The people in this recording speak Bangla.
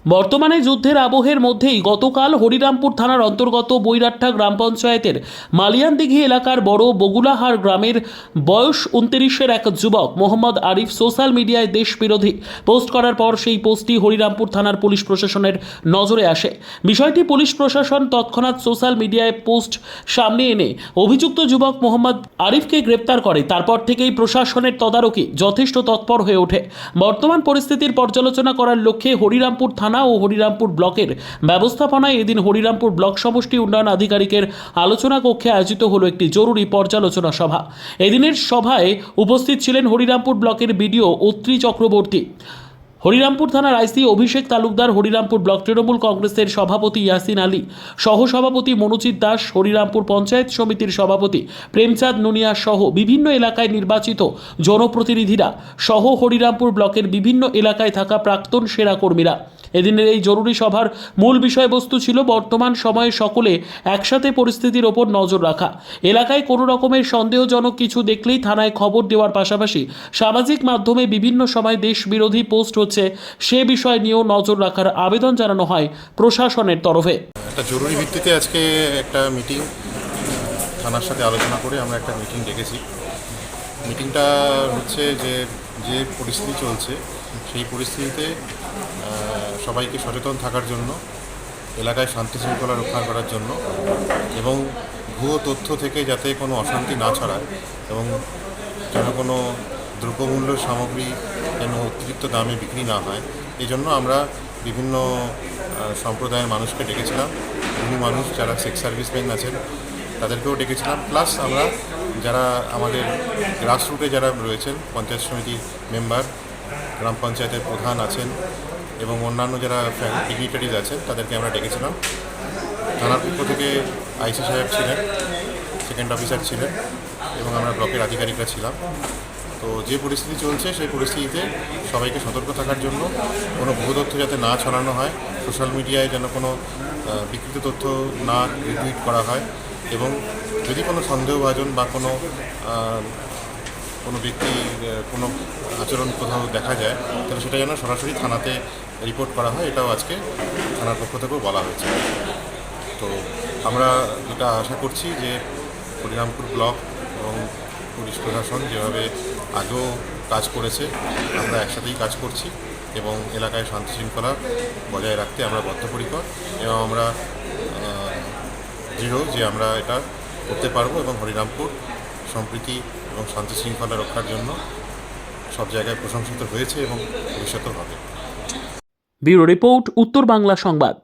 বর্তমানে যুদ্ধের আবহের মধ্যেই গতকাল হরিরামপুর থানার অন্তর্গত বৈরাট্টা গ্রাম পঞ্চায়েতের মালিয়ানদিঘি এলাকার বড় বগুলাহার গ্রামের বয়স 29-এর এক যুবক মোহাম্মদ আরিফ সোশ্যাল মিডিয়ায় দেশ বিরোধী পোস্ট করার পর সেই পোস্টটি হরিরামপুর থানার পুলিশ প্রশাসনের নজরে আসে। বিষয়টি পুলিশ প্রশাসন তৎক্ষণাৎ সোশ্যাল মিডিয়ায় পোস্ট সামনে এনে অভিযুক্ত যুবক মোহাম্মদ আরিফকে গ্রেপ্তার করে। তারপর থেকেই প্রশাসনের তদারকি যথেষ্ট তৎপর হয়ে ওঠে। বর্তমান পরিস্থিতির পর্যালোচনা করার লক্ষ্যে হরিরামপুর থানা ও হরিরামপুর ব্লকের ব্যবস্থাপনায় এদিন হরিরামপুর ব্লক সমষ্টি উন্নয়ন আধিকারিকের আলোচনা কক্ষে আয়োজিত হলো একটি জরুরি পর্যালোচনা সভা। এদিনের সভায় উপস্থিত ছিলেন হরিরামপুর ব্লকের বিডিও অত্রি চক্রবর্তী, হরিরামপুর থানার আইসি অভিষেক তালুকদার, হরিরামপুর ব্লক তৃণমূল কংগ্রেসের সভাপতি ইয়াসিন আলী, সহসভাপতি মনোজিৎ দাস, হরিরামপুর পঞ্চায়েত সমিতির সভাপতি প্রেমচাঁদ নুনিয়া সহ বিভিন্ন এলাকায় নির্বাচিত জনপ্রতিনিধিরা সহ হরিরামপুর ব্লকের বিভিন্ন এলাকায় থাকা প্রাক্তন সেনা কর্মীরা। এদিনের এই জরুরি সভার মূল বিষয়বস্তু ছিল বর্তমান সময়ে সকলে একসাথে পরিস্থিতির ওপর নজর রাখা, এলাকায় কোনো রকমের সন্দেহজনক কিছু দেখলেই থানায় খবর দেওয়ার পাশাপাশি সামাজিক মাধ্যমে বিভিন্ন সময় দেশ বিরোধী পোস্ট হচ্ছে সে বিষয় নিয়েও নজর রাখার আবেদন জানানো হয় প্রশাসনের তরফে। একটা জরুরি ভিত্তিতে আজকে একটা মিটিং থানার সাথে আলোচনা করে আমরা একটা মিটিং ডেকেছি। মিটিংটা হচ্ছে যে পরিস্থিতি চলছে সেই পরিস্থিতিতে সবাইকে সচেতন থাকার জন্য, এলাকায় শান্তি শৃঙ্খলা রক্ষা করার জন্য এবং ভুয়ো তথ্য থেকে যাতে কোনো অশান্তি না ছড়ায় এবং যেন কোনো দ্রব্যমূল্য সামগ্রী যেন অতিরিক্ত দামে বিক্রি না হয়, এই জন্য আমরা বিভিন্ন সম্প্রদায়ের মানুষকে ডেকেছিলাম। বিভিন্ন মানুষ যারা সেক্স সার্ভিসম্যান আছেন তাদেরকেও ডেকেছিলাম, প্লাস আমরা যারা আমাদের গ্রাসরুটে যারা রয়েছেন, পঞ্চায়েত সমিতির মেম্বার, গ্রাম পঞ্চায়েতের প্রধান আছেন এবং অন্যান্য যারা ডিগনিটারিজ আছেন তাদেরকে আমরা ডেকেছিলাম। থানার পক্ষ থেকে আইসি সাহেব ছিলেন, সেকেন্ড অফিসার ছিলেন এবং আমরা ব্লকের আধিকারিকরা ছিলাম। তো যে পরিস্থিতি চলছে সেই পরিস্থিতিতে সবাইকে সতর্ক থাকার জন্য, কোনো ভুয়ো তথ্য যাতে না ছড়ানো হয়, সোশ্যাল মিডিয়ায় যেন কোনো বিকৃত তথ্য না রিটুইট করা হয় এবং যদি কোনো সন্দেহভাজন বা কোনো ব্যক্তির কোনো আচরণ কোথাও দেখা যায় তাহলে সেটা যেন সরাসরি থানাতে রিপোর্ট করা হয়, এটাও আজকে থানার পক্ষ থেকেও বলা হয়েছে। তো আমরা যেটা আশা করছি যে হরিরামপুর ব্লক এবং পুলিশ প্রশাসন যেভাবে আগেও কাজ করেছে আমরা একসাথেই কাজ করছি এবং এলাকায় শান্তি শৃঙ্খলা বজায় রাখতে আমরা বদ্ধপরিকর এবং আমরা দৃঢ় যে আমরা এটা করতে পারবো এবং হরিরামপুর সম্প্রীতি এবং শান্তি শৃঙ্খলা রক্ষার জন্য সব জায়গায় প্রশংসিত হয়েছে এবং ভবিষ্যতেও হবে। ব্যুরো রিপোর্ট, উত্তর বাংলা সংবাদ।